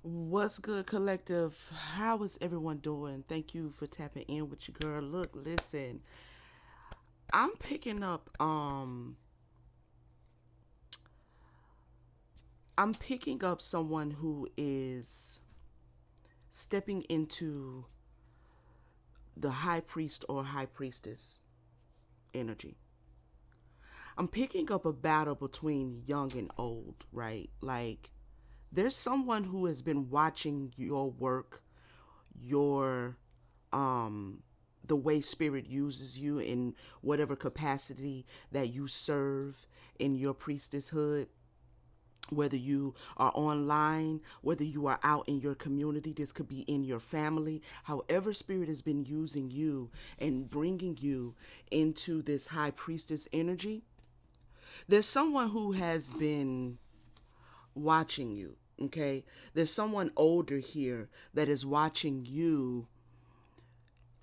What's good, collective? How is everyone doing? Thank you for tapping in with your girl. Look, listen, I'm picking up I'm picking up someone who is stepping into the high priest or high priestess energy. I'm picking up a battle between young and old, right? Like there's someone who has been watching your work, your the way spirit uses you in whatever capacity that you serve in your priestesshood, whether you are online, whether you are out in your community, this could be in your family, however spirit has been using you and bringing you into this high priestess energy. There's someone who has been watching you. Okay, there's someone older here that is watching you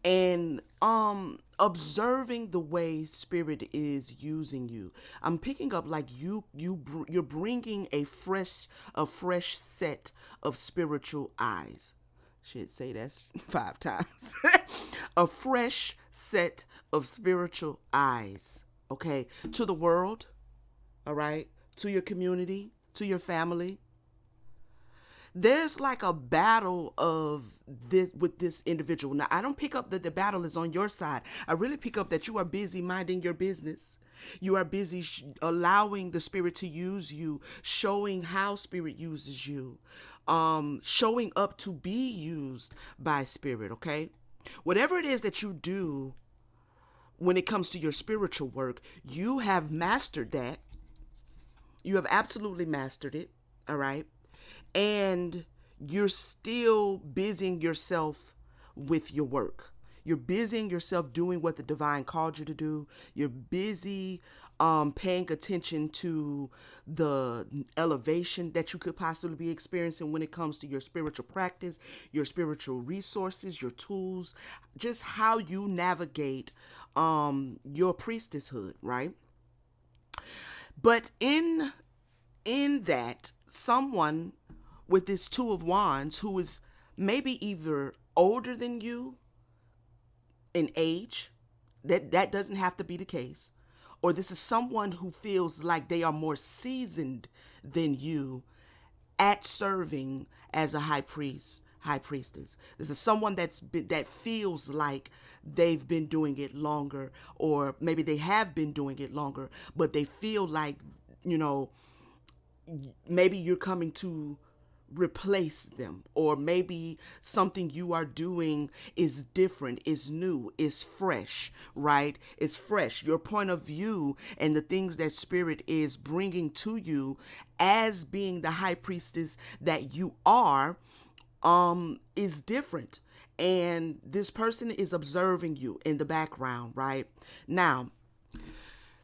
and observing the way spirit is using you. I'm picking up like you're bringing a fresh set of spiritual eyes. Should say that's 5 times. A fresh set of spiritual eyes, okay, to the world, all right, to your community, to your family. There's like a battle of this with this individual. Now, I don't pick up that the battle is on your side. I really pick up that you are busy minding your business. You are busy allowing the spirit to use you, showing how spirit uses you, showing up to be used by spirit, okay? Whatever it is that you do when it comes to your spiritual work, you have mastered that. You have absolutely mastered it, all right? And you're still busying yourself with your work. You're busying yourself doing what the divine called you to do. You're busy paying attention to the elevation that you could possibly be experiencing when it comes to your spiritual practice, your spiritual resources, your tools, just how you navigate your priestesshood, right? But in that, someone with this two of wands who is maybe either older than you in age, that doesn't have to be the case, or this is someone who feels like they are more seasoned than you at serving as a high priestess. This is someone that feels like they've been doing it longer, or maybe they have been doing it longer, but they feel like, you know, maybe you're coming to replace them, or maybe something you are doing is different, is new, is fresh, right? It's fresh. Your point of view and the things that spirit is bringing to you as being the high priestess that you are is different, and this person is observing you in the background, right? Now,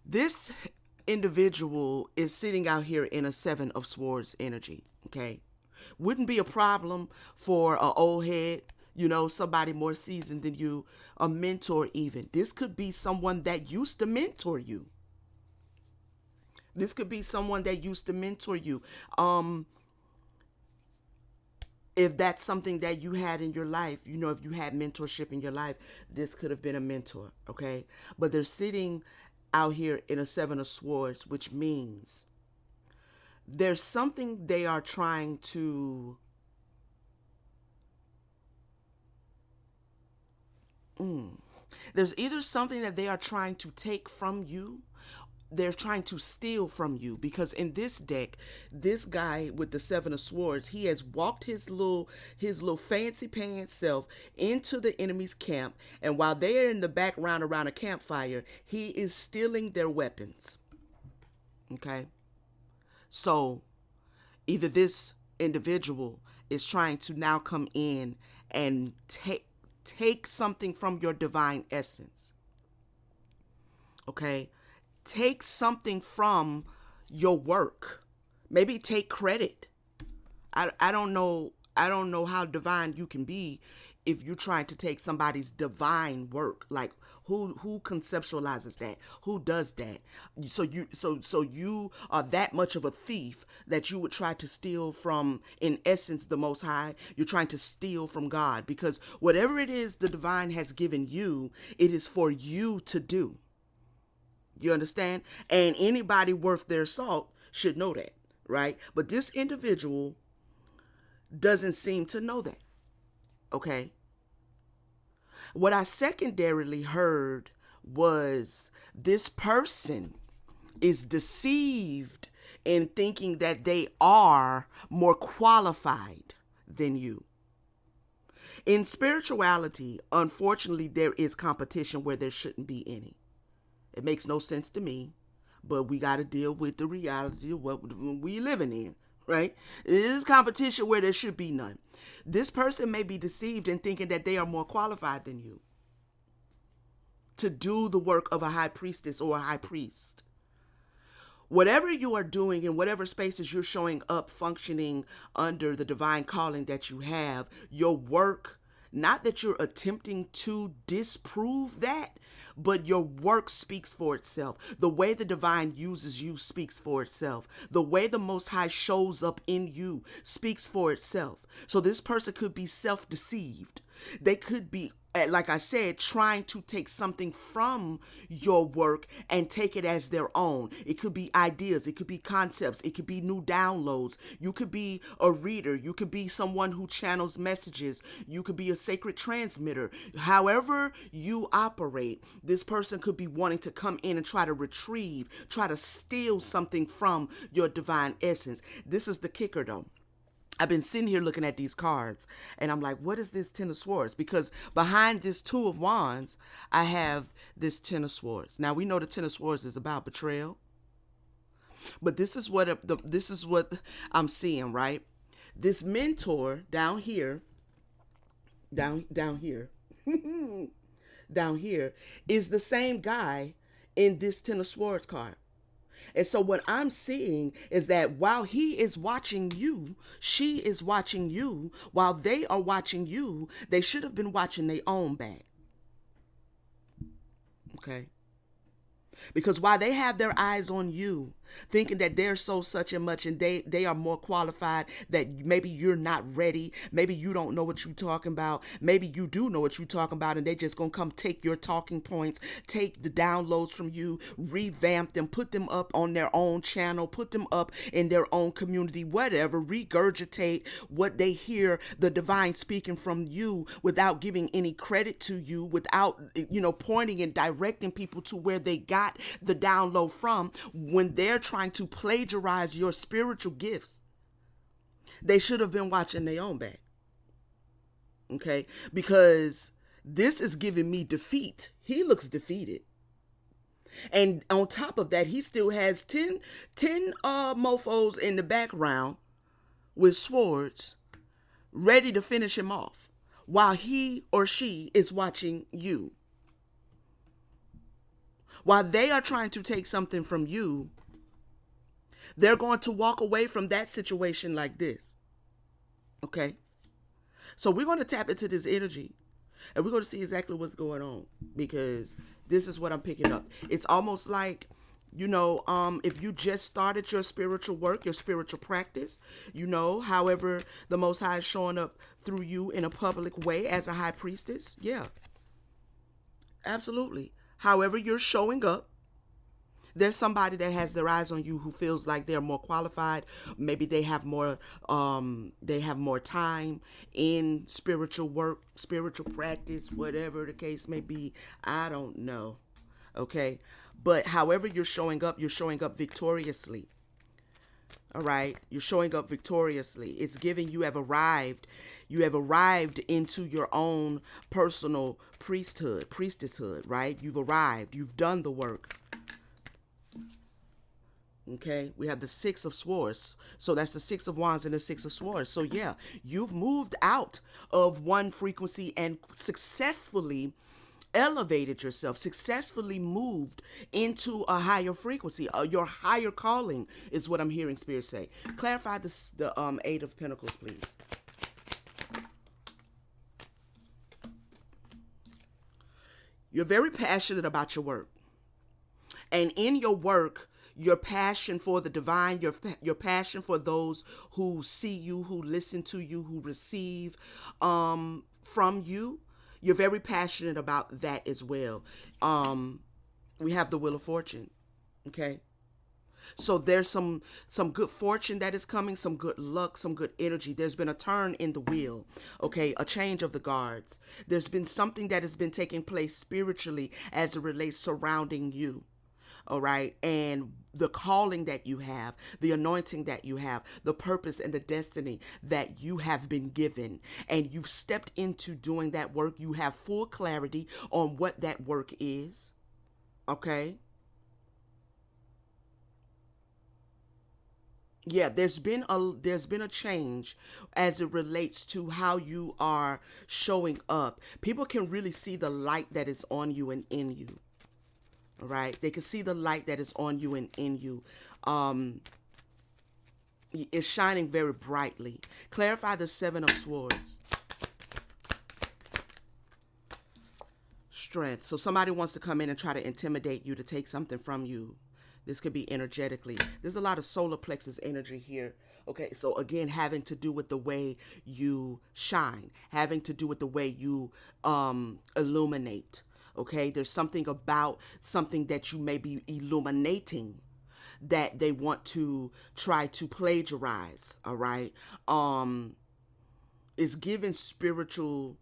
this individual is sitting out here in a seven of swords energy, okay? Wouldn't be a problem for a old head, somebody more seasoned than you, a mentor even. This could be someone that used to mentor you. This could be someone that used to mentor you. If that's something that you had in your life, if you had mentorship in your life, this could have been a mentor, okay? But they're sitting out here in a seven of swords, which means there's something they are trying to there's either something that they are trying to take from you, they're trying to steal from you, because in this deck, this guy with the seven of swords, he has walked his little fancy pants self into the enemy's camp, and while they are in the background around a campfire, he is stealing their weapons, okay? So either this individual is trying to now come in and take something from your divine essence, okay? Take something from your work. Maybe take credit. I don't know how divine you can be if you're trying to take somebody's divine work, like who conceptualizes that, who does that. So you are that much of a thief that you would try to steal from, in essence, the Most High. You're trying to steal from God, because whatever it is the divine has given you, it is for you to do. You understand? And anybody worth their salt should know that, right? But this individual doesn't seem to know that. Okay. What I secondarily heard was this person is deceived in thinking that they are more qualified than you. In spirituality, unfortunately, there is competition where there shouldn't be any. It makes no sense to me, but we got to deal with the reality of what we living in, right? It is competition where there should be none. This person may be deceived in thinking that they are more qualified than you to do the work of a high priestess or a high priest. Whatever you are doing in whatever spaces you're showing up, functioning under the divine calling that you have, your work, not that you're attempting to disprove that, but your work speaks for itself. The way the divine uses you speaks for itself. The way the Most High shows up in you speaks for itself. So this person could be self-deceived. They could be, like I said, trying to take something from your work and take it as their own. It could be ideas. It could be concepts. It could be new downloads. You could be a reader. You could be someone who channels messages. You could be a sacred transmitter. However you operate, this person could be wanting to come in and try to retrieve, try to steal something from your divine essence. This is the kicker, though. I've been sitting here looking at these cards and I'm like, what is this Ten of Swords? Because behind this Two of Wands, I have this Ten of Swords. Now we know the Ten of Swords is about betrayal, but this is what I'm seeing, right? This mentor down here, down here, down here is the same guy in this Ten of Swords card. And so what I'm seeing is that while he is watching you, she is watching you, while they are watching you, they should have been watching their own back. Okay? Because while they have their eyes on you, thinking that they're so such and much and they are more qualified, that maybe you're not ready, maybe you don't know what you're talking about, maybe you do know what you're talking about, and they just gonna come take your talking points, take the downloads from you, revamp them, put them up on their own channel, put them up in their own community, whatever, regurgitate what they hear the divine speaking from you without giving any credit to you, without pointing and directing people to where they got the download from. When they're trying to plagiarize your spiritual gifts, they should have been watching their own back. Okay? Because this is giving me defeat. He looks defeated. And on top of that, he still has 10 mofos in the background with swords ready to finish him off while he or she is watching you. While they are trying to take something from you, they're going to walk away from that situation like this. Okay? So we're going to tap into this energy and we're going to see exactly what's going on, because this is what I'm picking up. It's almost like, if you just started your spiritual work, your spiritual practice, however the Most High is showing up through you in a public way as a high priestess. Yeah, absolutely. However you're showing up, there's somebody that has their eyes on you who feels like they're more qualified. Maybe they have more time in spiritual work, spiritual practice, whatever the case may be. I don't know. Okay. But however you're showing up victoriously. All right. You're showing up victoriously. It's giving you have arrived into your own personal priestesshood, right? You've arrived. You've done the work. Okay, we have the Six of Swords. So that's the Six of Wands and the Six of Swords. So yeah, you've moved out of one frequency and successfully elevated yourself, successfully moved into a higher frequency. Your higher calling is what I'm hearing Spirit say. Clarify the Eight of Pentacles, please. You're very passionate about your work. And in your work, your passion for the divine, your passion for those who see you, who listen to you, who receive from you, you're very passionate about that as well. We have the Wheel of Fortune. Okay. So there's some good fortune that is coming, some good luck, some good energy. There's been a turn in the wheel, okay, a change of the guards. There's been something that has been taking place spiritually as it relates surrounding you. All right. And the calling that you have, the anointing that you have, the purpose and the destiny that you have been given, and you've stepped into doing that work. You have full clarity on what that work is. Okay. Yeah, there's been a change as it relates to how you are showing up. People can really see the light that is on you and in you. All right, they can see the light that is on you and in you. Um, it's shining very brightly. Clarify the Seven of Swords. Strength. So somebody wants to come in and try to intimidate you, to take something from you. This could be energetically. There's a lot of solar plexus energy here. Okay, so again, having to do with the way you shine, having to do with the way you illuminate. Okay, there's something about something that you may be illuminating that they want to try to plagiarize. All right, it's given spiritual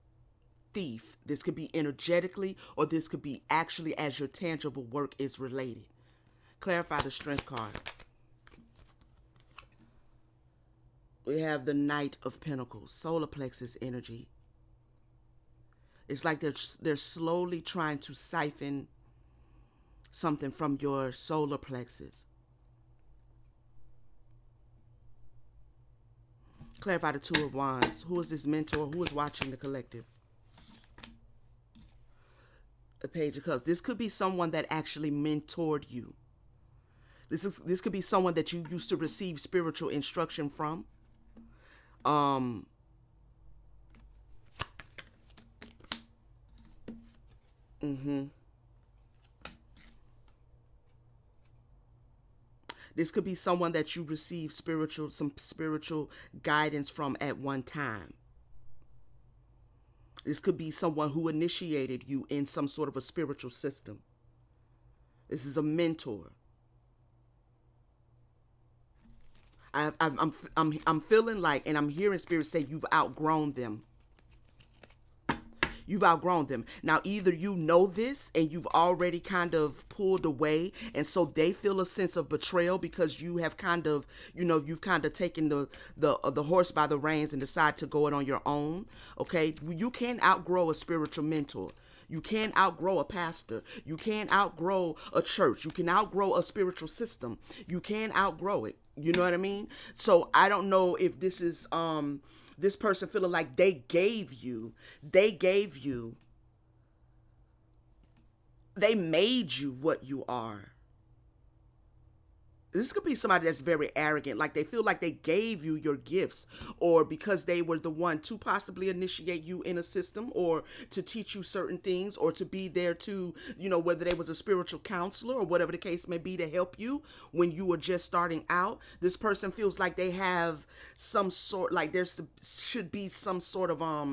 thief. This could be energetically, or this could be actually as your tangible work is related. Clarify the Strength card. We have the Knight of Pentacles, solar plexus energy. It's like they're slowly trying to siphon something from your solar plexus. Clarify the Two of Wands. Who is this mentor? Who is watching the collective? The Page of Cups. This could be someone that actually mentored you. This could be someone that you used to receive spiritual instruction from. This could be someone that you received some spiritual guidance from at one time. This could be someone who initiated you in some sort of a spiritual system. This is a mentor. I'm feeling like, and I'm hearing Spirit say, you've outgrown them. You've outgrown them. Now, either you know this and you've already kind of pulled away, and so they feel a sense of betrayal because you have kind of, you've kind of taken the horse by the reins and decide to go it on your own. Okay, you can outgrow a spiritual mentor. You can outgrow a pastor. You can outgrow a church. You can outgrow a spiritual system. You can outgrow it. You know what I mean? So I don't know if this is this person feeling like they gave you, they made you what you are. This could be somebody that's very arrogant, like they feel like they gave you your gifts, or because they were the one to possibly initiate you in a system, or to teach you certain things, or to be there to, whether they was a spiritual counselor or whatever the case may be, to help you when you were just starting out. This person feels like they have some sort, like should be some sort of, I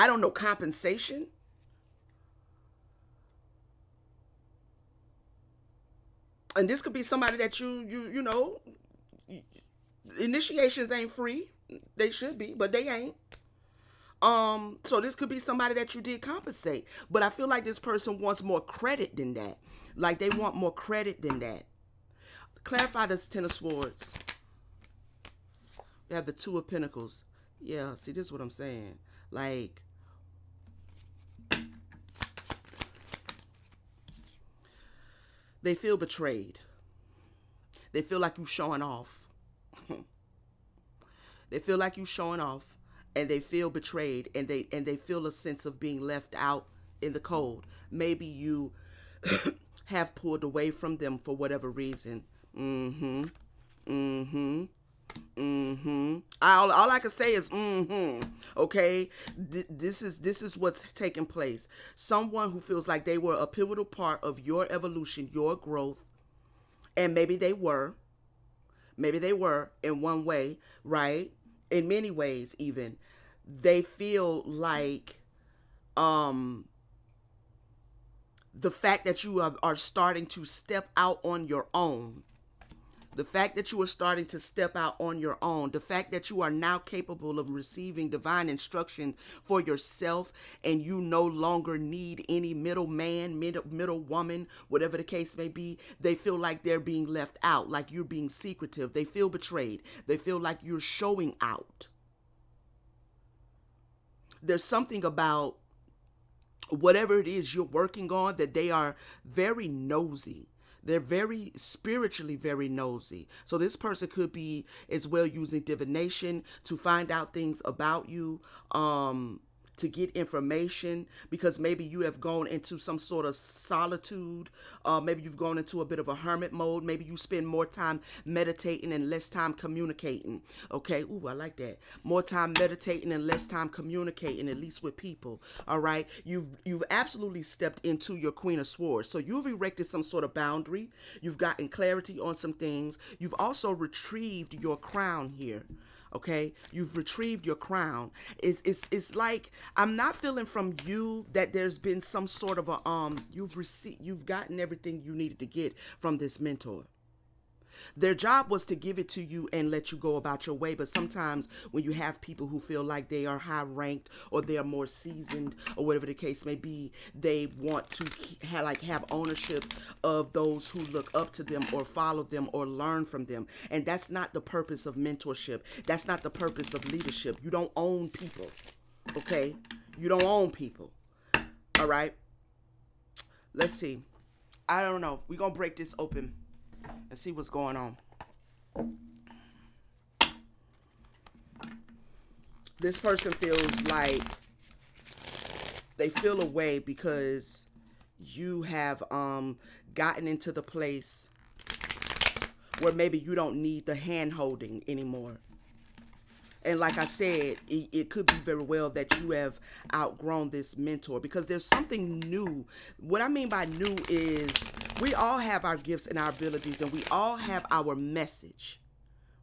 don't know, compensation. And this could be somebody that initiations ain't free. They should be, but they ain't. So this could be somebody that you did compensate. But I feel like this person wants more credit than that. Like they want more credit than that. Clarify this Ten of Swords. We have the Two of Pentacles. Yeah, see, this is what I'm saying. Like, they feel betrayed. They feel like you showing off. They feel like you showing off, and they feel betrayed, and they feel a sense of being left out in the cold. Maybe you have pulled away from them for whatever reason. All I can say is okay. This is what's taking place. Someone who feels like they were a pivotal part of your evolution, your growth, and maybe they were in one way, right? In many ways, even they feel like um the fact that you are starting to step out on your own, the fact that you are starting to step out on your own, the fact that you are now capable of receiving divine instruction for yourself, and you no longer need any middleman, middle woman, whatever the case may be. They feel like they're being left out, like you're being secretive. They feel betrayed. They feel like you're showing out. There's something about whatever it is you're working on that they are very nosy. They're very spiritually very nosy. So this person could be as well using divination to find out things about you, to get information, because maybe you have gone into some sort of solitude. Maybe you've gone into a bit of a hermit mode. Maybe you spend more time meditating and less time communicating. Okay, ooh, I like that. More time meditating and less time communicating, at least with people. All right, you've absolutely stepped into your Queen of Swords. So you've erected some sort of boundary. You've gotten clarity on some things. You've also retrieved your crown here. Okay, you've retrieved your crown. It's like I'm not feeling from you that there's been some sort of a you've gotten everything you needed to get from this mentor. Their job was to give it to you and let you go about your way. But sometimes when you have people who feel like they are high ranked or they are more seasoned or whatever the case may be, they want to have ownership of those who look up to them or follow them or learn from them. And that's not the purpose of mentorship. That's not the purpose of leadership. You don't own people. Okay? You don't own people. All right? Let's see. I don't know. We're going to break this open and see what's going on. This person feels like they feel away because you have gotten into the place where maybe you don't need the hand holding anymore. And like I said, it could be very well that you have outgrown this mentor, because there's something new. What I mean by new is we all have our gifts and our abilities, and we all have our message.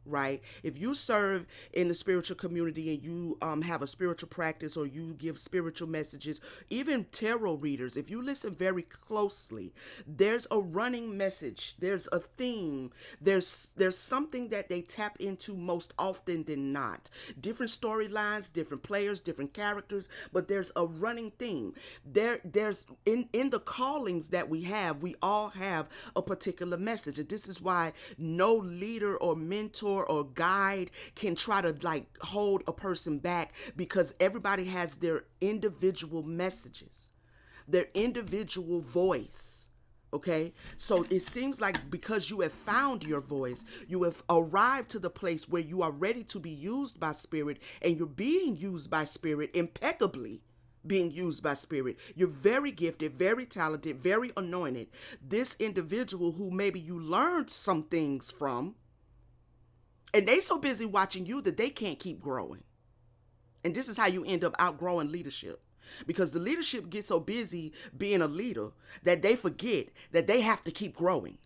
Right? If you serve in the spiritual community and you have a spiritual practice, or you give spiritual messages, even tarot readers, if you listen very closely, there's a running message, there's a theme, there's something that they tap into most often than not. Different storylines, different players, different characters, but there's a running theme. There's in the callings that we all have a particular message. And this is why no leader or mentor or guide can try to hold a person back, because everybody has their individual messages, their individual voice. Okay, so it seems like because you have found your voice, you have arrived to the place where you are ready to be used by spirit, and you're being used by spirit impeccably. Being used by spirit. You're very gifted, very talented, very anointed. This individual who maybe you learned some things from, and they so busy watching you that they can't keep growing. And this is how you end up outgrowing leadership. Because the leadership gets so busy being a leader that they forget that they have to keep growing.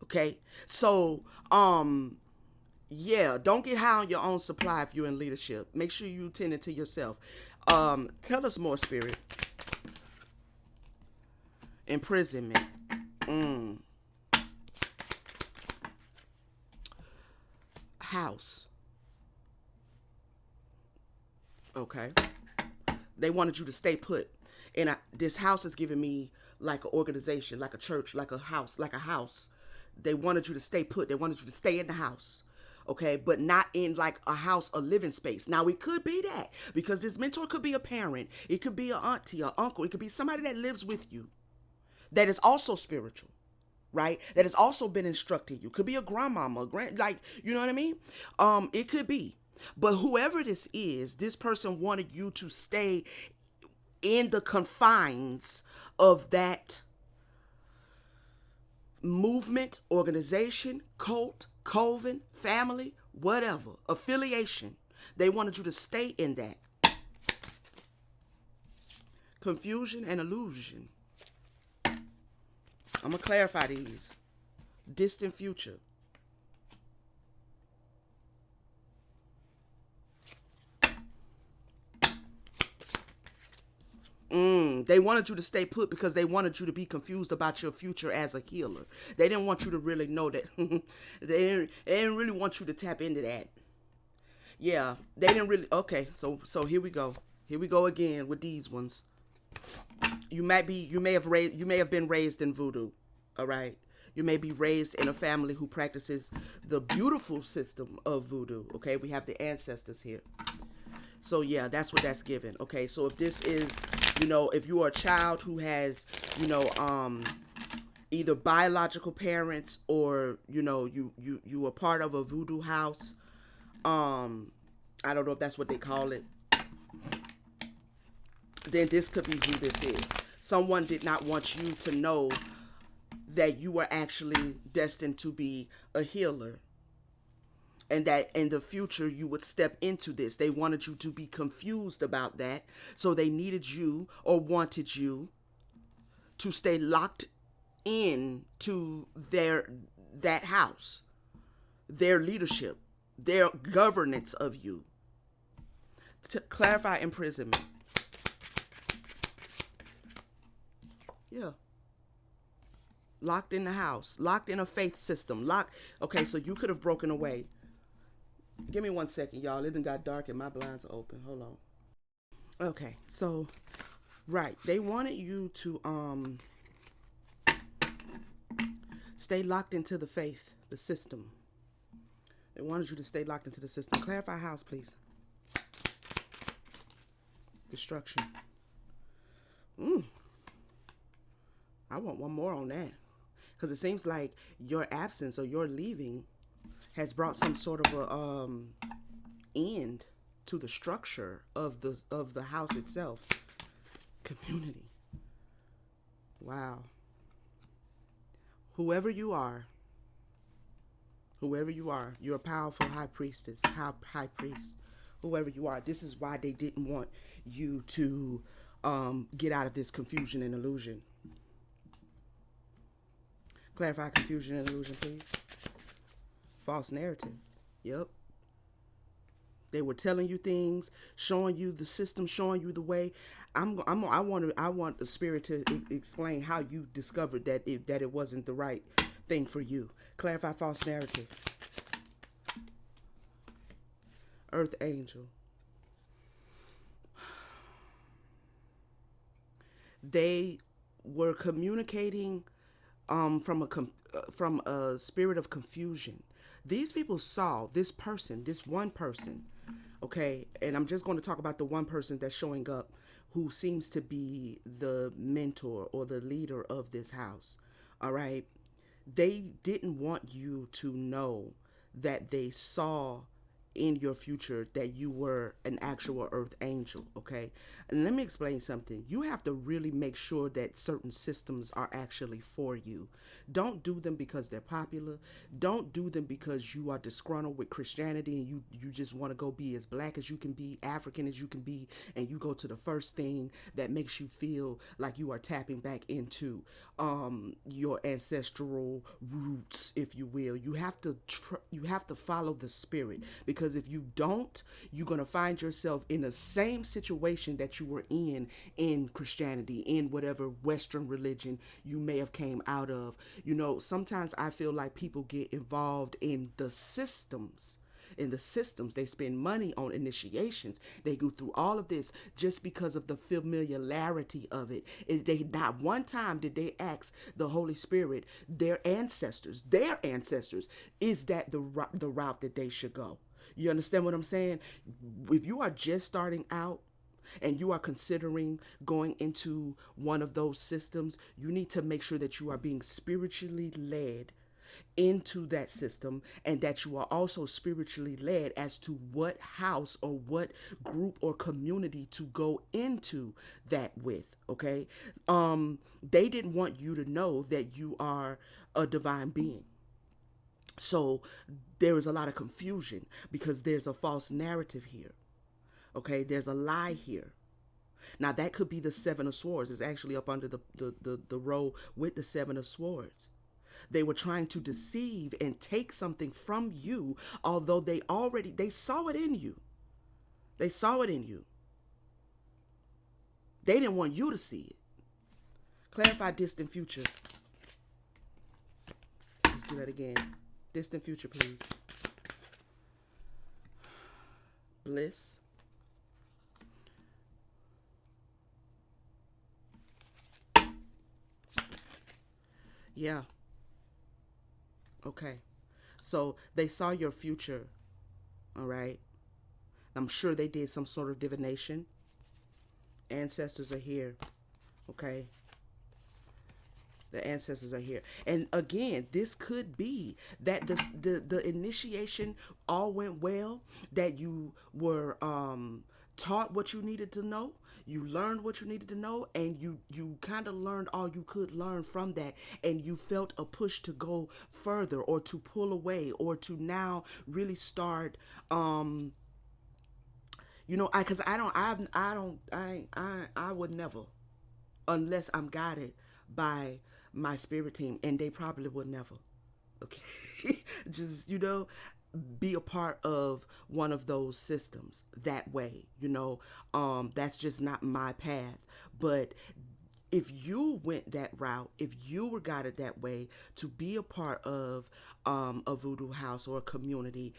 Okay? So, yeah, don't get high on your own supply if you're in leadership. Make sure you tend to yourself. Tell us more, Spirit. Imprisonment. House. Okay. They wanted you to stay put. And this house is giving me like an organization, like a church, like a house, They wanted you to stay put. They wanted you to stay in the house. Okay, but not in like a house, a living space. Now, it could be that, because this mentor could be a parent. It could be an auntie, an uncle. It could be somebody that lives with you that is also spiritual, right? That has also been instructing you. Could be a grandmama, you know what I mean? It could be. But whoever this is, this person wanted you to stay in the confines of that movement, organization, cult, coven, family, whatever, affiliation. They wanted you to stay in that confusion and illusion. I'm going to clarify these. Distant future. They wanted you to stay put because they wanted you to be confused about your future as a healer. They didn't want you to really know that. They didn't really want you to tap into that. Yeah, they didn't really. Okay, so here we go. Here we go again with these ones. You may have been raised in voodoo. All right. You may be raised in a family who practices the beautiful system of voodoo. Okay, we have the ancestors here. So yeah, that's what that's given. Okay, so if this is, if you are a child who has, either biological parents or you are part of a voodoo house, I don't know if that's what they call it. Then this could be who this is. Someone did not want you to know that you were actually destined to be a healer, and that in the future you would step into this. They wanted you to be confused about that, so they needed you or wanted you to stay locked in to that house, their leadership, their governance of you. To clarify imprisonment. Yeah. Locked in the house, locked in a faith system, locked. Okay, so you could have broken away. Give me 1 second, y'all. It done got dark and my blinds are open. Hold on. Okay, so right, they wanted you to stay locked into the faith, the system. They wanted you to stay locked into the system. Clarify house, please. Destruction. I want one more on that, because it seems like your absence or your leaving has brought some sort of a end to the structure of the house itself. Community. Wow. Whoever you are, you're a powerful high priestess, high priest. Whoever you are, this is why they didn't want you to get out of this confusion and illusion. Clarify confusion and illusion, please. False narrative. Yep. They were telling you things, showing you the system, showing you the way. I want the spirit to explain how you discovered that it wasn't the right thing for you. Clarify false narrative. Earth angel. They were communicating from a spirit of confusion. These people saw this one person, okay, and I'm just going to talk about the one person that's showing up, who seems to be the mentor or the leader of this house. All right, they didn't want you to know that they saw in your future that you were an actual earth angel. Okay, and let me explain something. You have to really make sure that certain systems are actually for you. Don't do them because they're popular. Don't do them because you are disgruntled with Christianity and you just want to go be as black as you can be, African as you can be, and you go to the first thing that makes you feel like you are tapping back into your ancestral roots, if you will. You have to follow the spirit, because if you don't, you're going to find yourself in the same situation that you were in Christianity, in whatever Western religion you may have came out of. Sometimes I feel like people get involved in the systems. They spend money on initiations. They go through all of this just because of the familiarity of it. They not one time did they ask the Holy Spirit, their ancestors, is that the route that they should go? You understand what I'm saying? If you are just starting out and you are considering going into one of those systems, you need to make sure that you are being spiritually led into that system, and that you are also spiritually led as to what house or what group or community to go into that with. Okay, they didn't want you to know that you are a divine being. So there is a lot of confusion because there's a false narrative here. Okay, there's a lie here. Now that could be the Seven of Swords. It's actually up under the row with the Seven of Swords. They were trying to deceive and take something from you, although they saw it in you. They saw it in you. They didn't want you to see it. Clarify distant future. Let's do that again. Distant future, please. Bliss. Yeah. Okay. So they saw your future. All right. I'm sure they did some sort of divination. Ancestors are here. Okay. The ancestors are here. And again, this could be that the initiation all went well, that you were taught what you needed to know, you learned what you needed to know, and you kind of learned all you could learn from that, and you felt a push to go further or to pull away or to now really start I cuz I would never, unless I'm guided by my spirit team, and they probably would never. Okay. Just, be a part of one of those systems that way. That's just not my path. But if you went that route, if you were guided that way to be a part of a voodoo house or a community,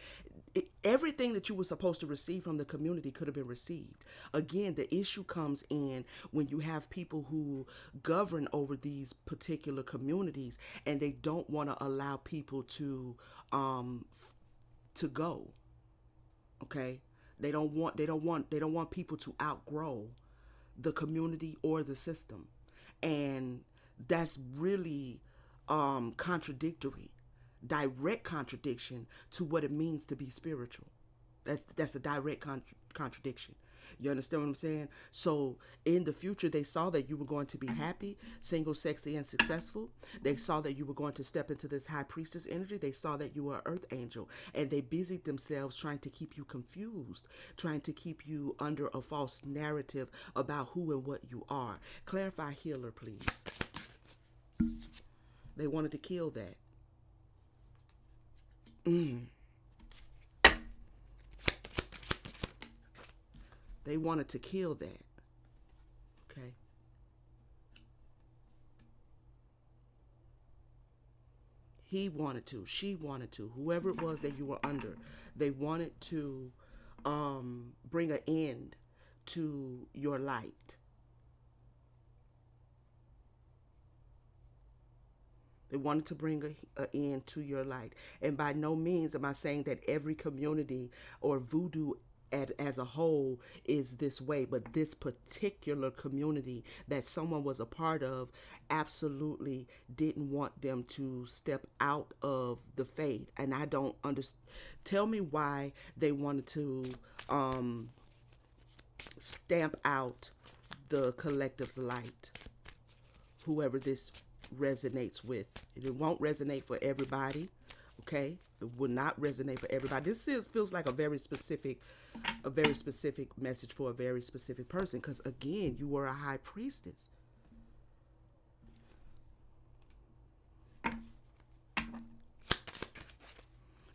everything that you were supposed to receive from the community could have been received. Again, the issue comes in when you have people who govern over these particular communities and they don't want to allow people to go. Okay, they don't want people to outgrow the community or the system, and that's really contradictory, direct contradiction to what it means to be spiritual. That's a direct contradiction. You understand what I'm saying? So in the future, they saw that you were going to be happy, single, sexy, and successful. They saw that you were going to step into this high priestess energy. They saw that you were an earth angel, and they busied themselves trying to keep you confused, trying to keep you under a false narrative about who and what you are. Clarify healer, please. They wanted to kill that. They wanted to kill that. Okay. He wanted to. She wanted to. Whoever it was that you were under, they wanted to bring an end to your light. They wanted to bring a end to your light. And by no means am I saying that every community or voodoo as a whole is this way, but this particular community that someone was a part of absolutely didn't want them to step out of the faith. And I don't understand. Tell me why they wanted to stamp out the collective's light, whoever this resonates with. It won't resonate for everybody. Okay, it will not resonate for everybody. Feels like a very specific message for a very specific person, because again, you were a high priestess.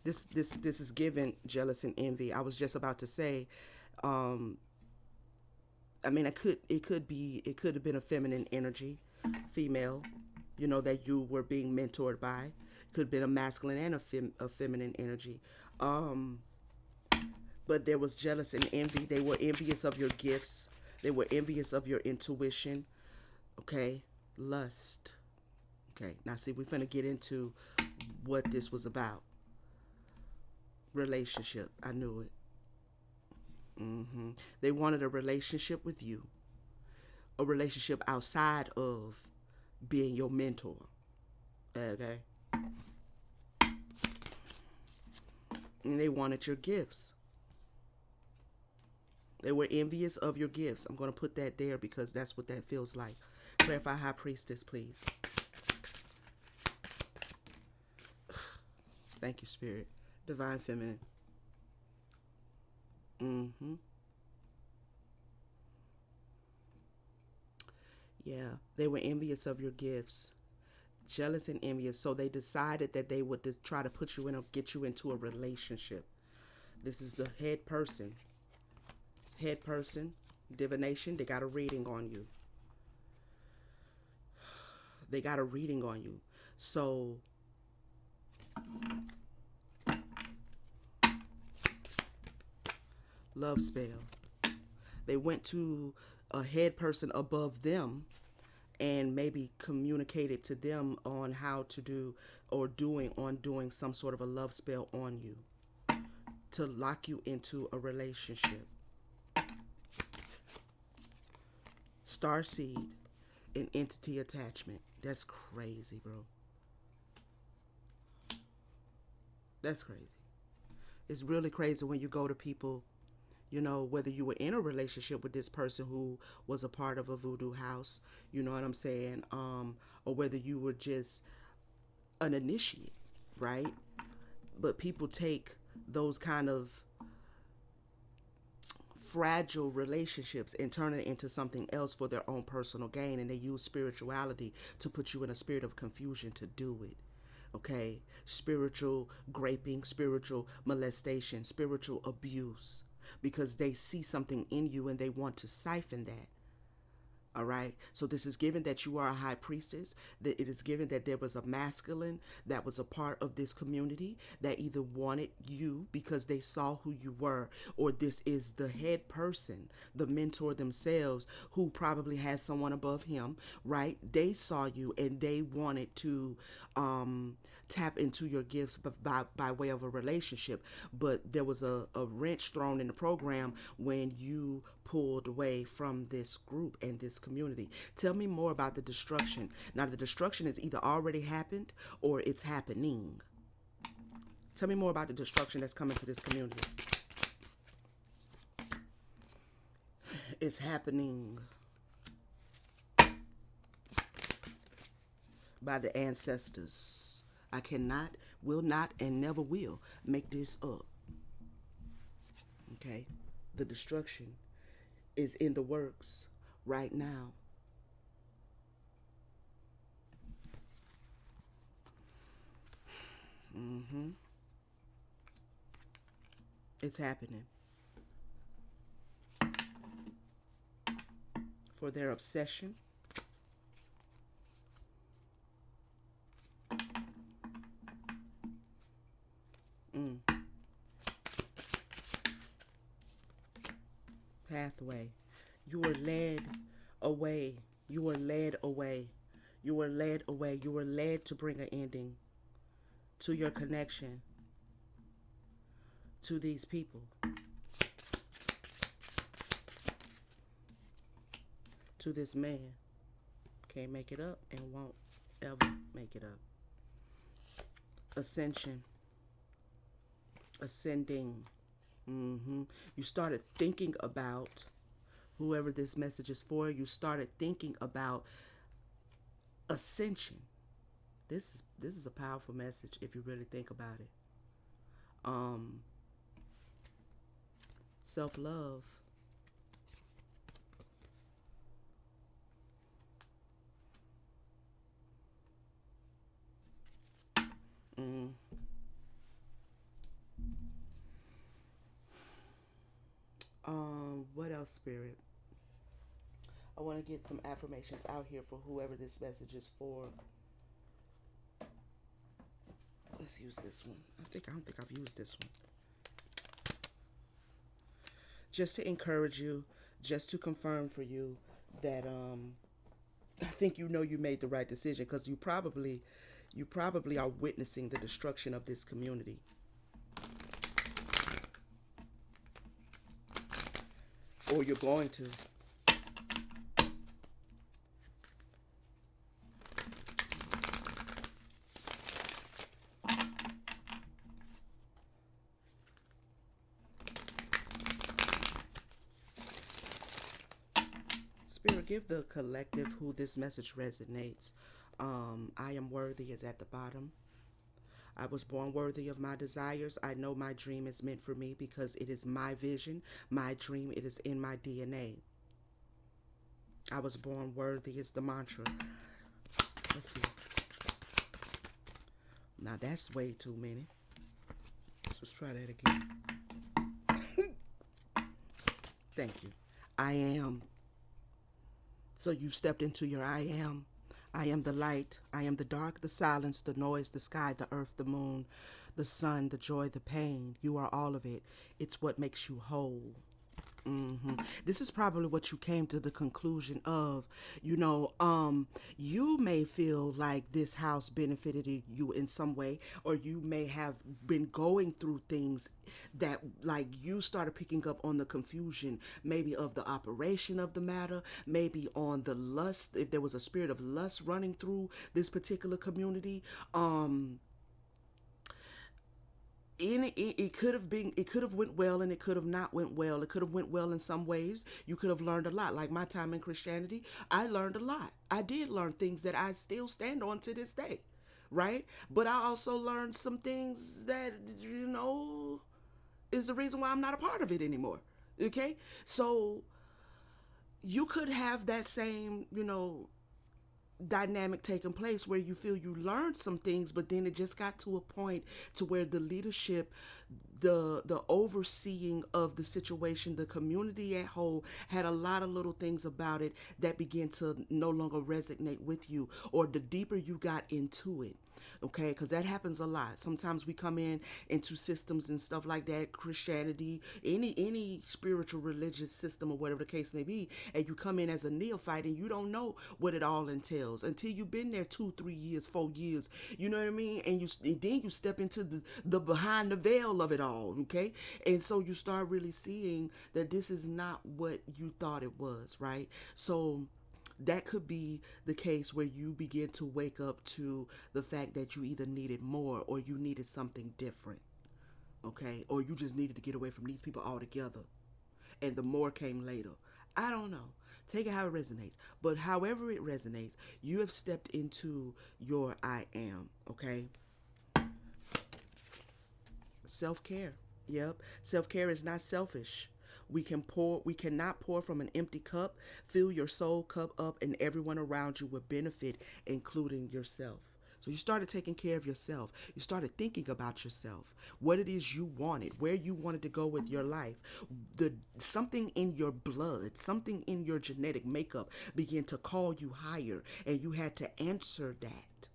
This is given jealous and envy. I was just about to say, I mean, it could have been a feminine energy, female, that you were being mentored by. Could have been a masculine and a feminine energy. But there was jealous and envy. They were envious of your gifts. They were envious of your intuition. Okay, lust. Okay, now see, we're gonna get into what this was about. Relationship. I knew it. They wanted a relationship with you, a relationship outside of being your mentor. Okay, and they wanted your gifts. They were envious of your gifts. I'm going to put that there because that's what that feels like. Clarify high priestess, please. Thank you, Spirit. Divine Feminine. Mm-hmm. Yeah. They were envious of your gifts, jealous and envious. So they decided that they would just try to put you in or get you into a relationship. This is the head person. Head person, divination. They got a reading on you. They got a reading on you. So love spell. They went to a head person above them and maybe communicated to them on how to do or doing some sort of a love spell on you to lock you into a relationship. Star seed and entity attachment. That's crazy, bro. That's crazy. It's really crazy when you go to people, whether you were in a relationship with this person who was a part of a voodoo house, you know what I'm saying? Or whether you were just an initiate, right? But people take those kind of fragile relationships and turn it into something else for their own personal gain, and they use spirituality to put you in a spirit of confusion to do it. Okay, spiritual graping, spiritual molestation, spiritual abuse, because they see something in you and they want to siphon that. All right. So this is given that you are a high priestess, that it is given that there was a masculine that was a part of this community that either wanted you because they saw who you were, or this is the head person, the mentor themselves, who probably had someone above him, right? They saw you and they wanted to tap into your gifts by way of a relationship. But there was a wrench thrown in the program when you pulled away from this group and this community. Tell me more about the destruction. Now, the destruction has either already happened or it's happening. Tell me more about the destruction that's coming to this community. It's happening by the ancestors. I cannot, will not, and never will make this up. Okay? The destruction is in the works right now. Mm-hmm. It's happening for their obsession. Mm. Pathway. You were led away. You were led away. You were led away. You were led to bring an ending to your connection to these people, to this man. Can't make it up and won't ever make it up. Ascension. Ascending. Mm-hmm. You started thinking about whoever this message is for. You started thinking about ascension. This is a powerful message if you really think about it. Um, Self love. Mm. What else, Spirit? I want to get some affirmations out here for whoever this message is for. Let's use this one. I don't think I've used this one. Just to encourage you, just to confirm for you that I think you made the right decision, because you probably are witnessing the destruction of this community. Or you're going to. Spirit, give the collective who this message resonates. I am worthy is at the bottom. I was born worthy of my desires. I know my dream is meant for me because it is my vision, my dream. It is in my DNA. I was born worthy is the mantra. Let's see. Now that's way too many. Let's try that again. Thank you. I am. So you've stepped into your I am. I am the light. I am the dark, the silence, the noise, the sky, the earth, the moon, the sun, the joy, the pain. You are all of it. It's what makes you whole. This is probably what you came to the conclusion of. You may feel like this house benefited you in some way, or you may have been going through things that, like, you started picking up on the confusion, maybe of the operation of the matter, maybe on the lust, if there was a spirit of lust running through this particular community. It could have been, it could have went well, and it could have not went well. It could have went well in some ways. You could have learned a lot. Like my time in Christianity, I learned a lot. I did learn things that I still stand on to this day, right? But I also learned some things that, is the reason why I'm not a part of it anymore. Okay, so you could have that same, dynamic taking place where you feel you learned some things, but then it just got to a point to where the leadership, the overseeing of the situation, the community at whole had a lot of little things about it that began to no longer resonate with you, or the deeper you got into it. Okay, because that happens a lot. Sometimes we come in into systems and stuff like that, Christianity, any spiritual religious system or whatever the case may be, and you come in as a neophyte and you don't know what it all entails until you've been there 2 3 years 4 years, you know what I mean, and then you step into the behind the veil of it all. Okay, and so you start really seeing that this is not what you thought it was, right? So that could be the case where you begin to wake up to the fact that you either needed more or you needed something different. Okay, or you just needed to get away from these people altogether, and the more came later. I don't know, take it how it resonates, but however it resonates, you have stepped into your I am. Okay, self-care. Yep, self-care is not selfish. We cannot pour from an empty cup. Fill your soul cup up, and everyone around you will benefit, including yourself. So you started taking care of yourself. You started thinking about yourself, what it is you wanted, where you wanted to go with your life. The Something in your blood, something in your genetic makeup began to call you higher, and you had to answer that.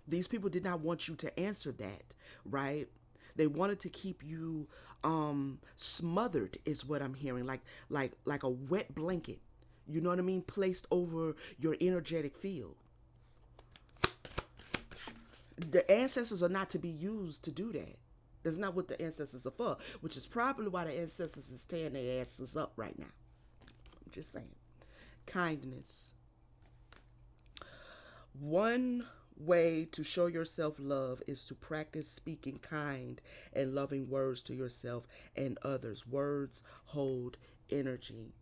These people did not want you to answer that, right? They wanted to keep you smothered, is what I'm hearing, like a wet blanket. You know what I mean? Placed over your energetic field. The ancestors are not to be used to do that. That's not what the ancestors are for, which is probably why the ancestors is tearing their asses up right now. I'm just saying. Kindness. One way to show yourself love is to practice speaking kind and loving words to yourself and others. Words hold energy.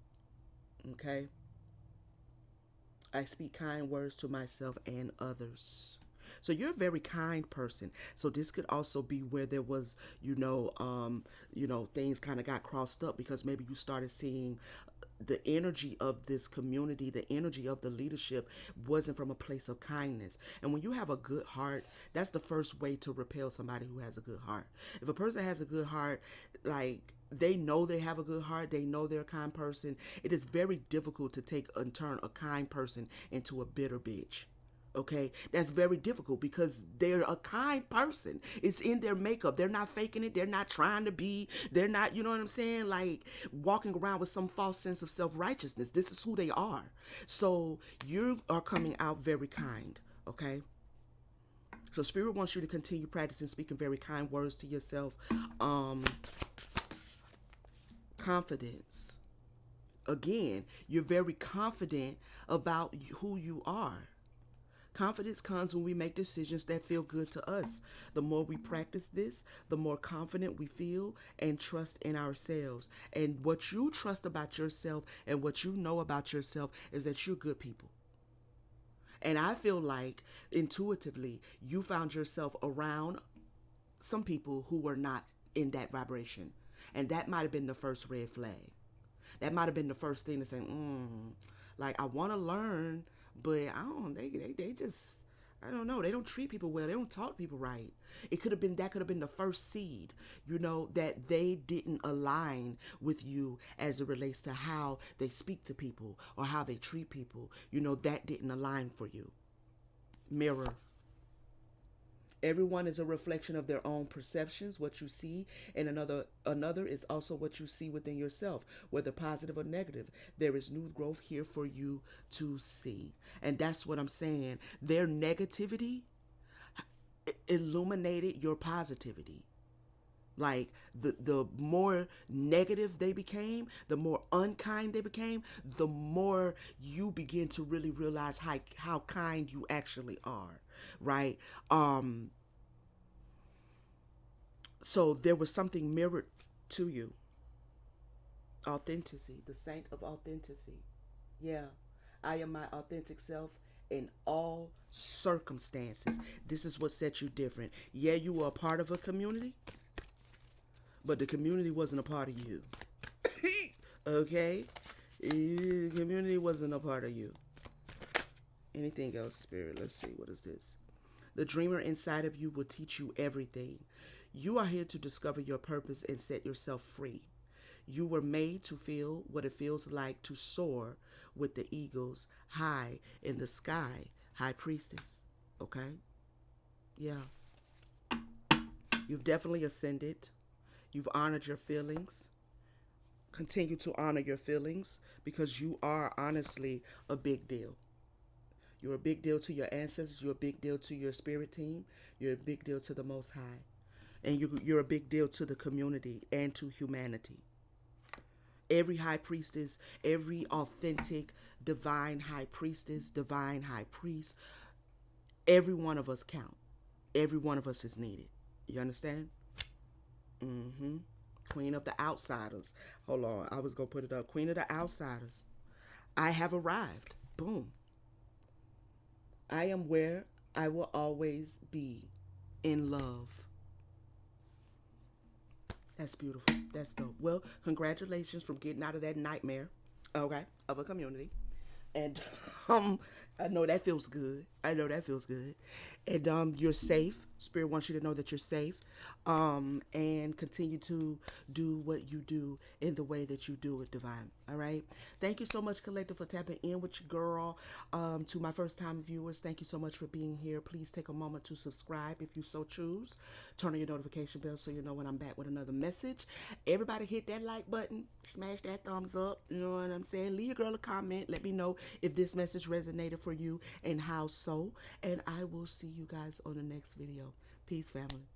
Okay? I speak kind words to myself and others. So you're a very kind person. So this could also be where there was, things kind of got crossed up because maybe you started seeing the energy of this community, the energy of the leadership wasn't from a place of kindness. And when you have a good heart, that's the first way to repel somebody who has a good heart. If a person has a good heart, like, they know they have a good heart, they know they're a kind person, it is very difficult to take and turn a kind person into a bitter bitch. Okay, that's very difficult because they're a kind person. It's in their makeup. They're not faking it. They're not trying to be. They're not, you know what I'm saying, like walking around with some false sense of self-righteousness. This is who they are. So you are coming out very kind. Okay, so spirit wants you to continue practicing speaking very kind words to yourself. Confidence. Again, you're very confident about who you are. Confidence comes when we make decisions that feel good to us. The more we practice this, the more confident we feel and trust in ourselves. And what you trust about yourself and what you know about yourself is that you're good people. And I feel like intuitively you found yourself around some people who were not in that vibration. And that might have been the first red flag. That might have been the first thing to say, like, I want to learn, but I don't, they just, I don't know. They don't treat people well. They don't talk to people right. It could have been, that could have been the first seed, you know, that they didn't align with you as it relates to how they speak to people or how they treat people. You know, that didn't align for you. Mirror. Everyone is a reflection of their own perceptions. What you see and another is also what you see within yourself, whether positive or negative. There is new growth here for you to see. And that's what I'm saying. Their negativity illuminated your positivity. Like the more negative they became, the more unkind they became, the more you begin to really realize how kind you actually are, right? So there was something mirrored to you. Authenticity, the saint of authenticity. Yeah. I am my authentic self in all circumstances. This is what sets you different. Yeah, you were a part of a community, but the community wasn't a part of you. Okay? The community wasn't a part of you. Anything else, Spirit? Let's see. What is this? The dreamer inside of you will teach you everything. You are here to discover your purpose and set yourself free. You were made to feel what it feels like to soar with the eagles high in the sky. High Priestess. Okay? Yeah. You've definitely ascended. You've honored your feelings. Continue to honor your feelings because you are honestly a big deal. You're a big deal to your ancestors. You're a big deal to your spirit team. You're a big deal to the Most High. And you're a big deal to the community and to humanity. Every high priestess, every authentic divine high priestess, divine high priest, every one of us count. Every one of us is needed. You understand? Mm-hmm. Queen of the outsiders. Hold on. I was going to put it up. Queen of the outsiders. I have arrived. Boom. I am where I will always be, in love. That's beautiful. That's dope. Well, congratulations from getting out of that nightmare, okay, of a community. And I know that feels good. I know that feels good. And you're safe. Spirit wants you to know that you're safe. And continue to do what you do in the way that you do it, divine. All right. Thank you so much, Collective, for tapping in with your girl. To my first time viewers, thank you so much for being here. Please take a moment to subscribe if you so choose. Turn on your notification bell so you know when I'm back with another message. Everybody hit that like button, smash that thumbs up. You know what I'm saying? Leave your girl a comment. Let me know if this message resonated for you and how so. And I will see you guys on the next video. Peace, family.